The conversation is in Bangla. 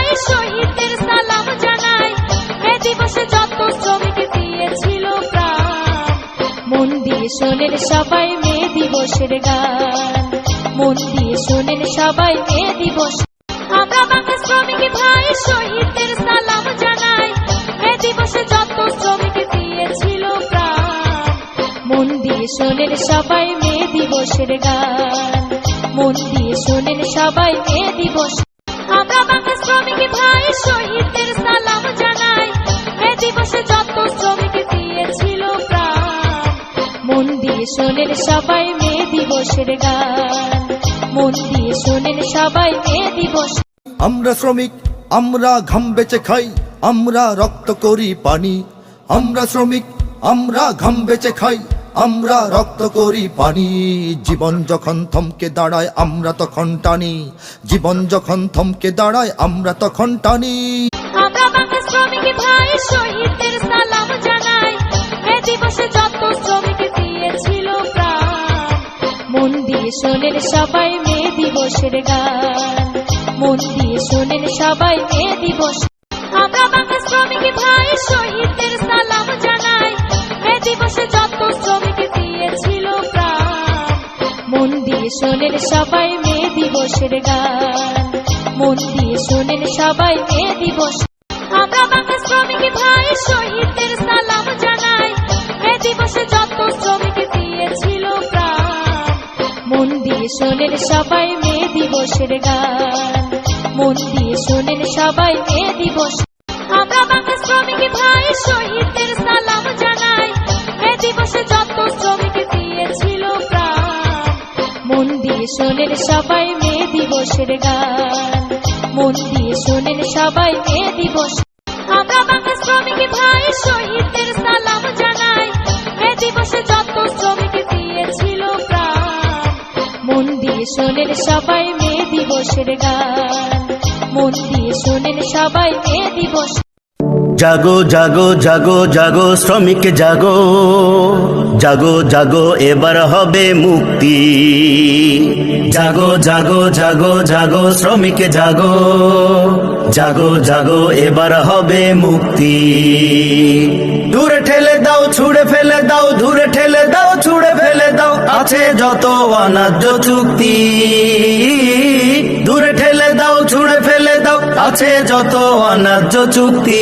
ভাই শহীদদের সালাম জানাই। মে দিবসে যত শ্রমিক দিয়েছিল প্রাণ, মন দিয়ে শোনেন সবাই মে দিবসের গান। মন দিয়ে শোনেন সবাই মে দিবস। আমরা বাংলা শ্রমিক ভাই শহীদদের সালাম জানাই। মে দিবসে যত শ্রমিক দিয়েছিল প্রাণ, মন দিয়ে শোনেন সবাই মে দিবসের গান। মন দিয়ে শোনেন সবাই মে দিবস। আমরা বাংলা শ্রমিক ভাই শহীদদের সালাম জানাই। মে দিবসে যত শ্রমিক দিয়েছিল প্রাণ, মন দিয়ে শোনেন সবাই মে দিবসের গান। মন দিয়ে শোনেন সবাই মে দিবস। আমরা শ্রমিক, আমরা ঘাম বেচে খাই, আমরা রক্ত করি পানি। আমরা শ্রমিক, আমরা ঘাম বেচে খাই, আমরা রক্ত করি পানি। জীবন যখন থমকে দাঁড়ায় আমরা তখন টানি। জীবন যখন থমকে দাঁড়ায় আমরা তখন টানি। আমরা বাংলা শ্রমিক ভাই শহীদদের সালাম জানাই। মে দিবসে যত শ্রমিক দিয়েছিল প্রাণ, মন দিয়ে শোনেন সবাই মে দিবসের গান। মন দিয়ে শোনেন সবাই মে দিবস। আমরা বাংলা শ্রমিক ভাই শহীদদের সালাম জানাই। মে দিবসে যত শ্রমিক দিয়েছিল প্রাণ, মন দিয়ে শোনেন সবাই মে দিবসের গান। মন দিয়ে শোনেন সবাই মে দিবস। আমরা বাংলা শ্রমিক ভাই শহীদদের সালাম জানাই। মে দিবসে যত শ্রমিক দিয়েছিল প্রাণ, মন দিয়ে শোনেন সবাই মে দিবসের গান। মন দিয়ে শোনেন সবাই মে দিবস। আমরা বাংলা শ্রমিক ভাই শহীদদের সালাম জানাই। মে দিবসে যত শ্রমিক দিয়েছিল প্রাণ, মন দিয়ে শোনেন সবাই মে দিবসের গান। মন দিয়ে শোনেন সবাই মে দিবস। আমরা বাংলা শ্রমিক ভাই শহীদদের সালাম জানাই। মে দিবসে যত শ্রমিক দিয়েছিল প্রাণ, মন দিয়ে শোনেন সবাই মে দিবসের গান। মন দিয়ে শোনেন সবাই মে দিবস। জাগো জাগো জাগো জাগো শ্রমিক জাগো, জাগো জাগো এবার হবে মুক্তি। জাগো জাগো জাগো জাগো শ্রমিক জাগো, জাগো জাগো এবার হবে মুক্তি। দূরে ঠেলে দাও ছুঁড়ে ফেলে দাও, দূরে ঠেলে দাও ছুঁড়ে ফেলে দাও আছে যত অন্যায্য চুক্তি। দূরে ঠেলে দাও ছুঁড়ে ফেলে দাও আছে যত অন্যায্য চুক্তি।